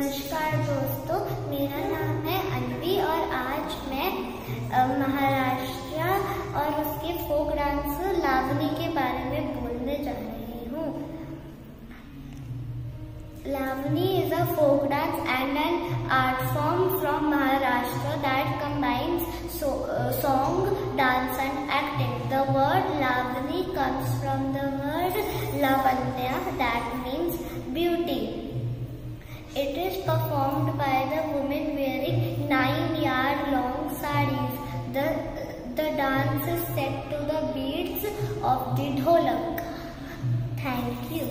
नमस्कार दोस्तों, मेरा नाम है अन्वी और आज मैं महाराष्ट्र और उसके फोक डांस लावनी के बारे में बोलने जा रही हूँ। Lavani is a folk dance and an art form from Maharashtra that combines song, dance and acting. The word Lavani comes from the word Lavanya that means beauty. It is performed by the women wearing 9-yard long sarees. The dance is set to the beats of the dholak. Thank you.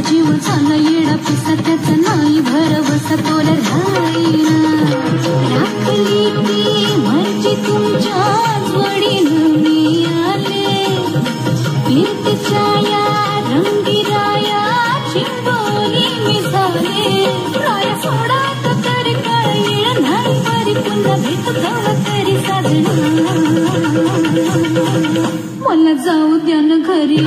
जीव झाला येडा पिसा त्याचा नाही भरवसा तोला राहिना राखली ती मर्जी तुमच्याच वडील मी आले कीर्तीच्या या रंगीराया चिंबोली मी झाले राया सोडा तरी काय येळ नाही परी पुन्हा भेट गाव तरी साधना मला जाऊ द्या न घरी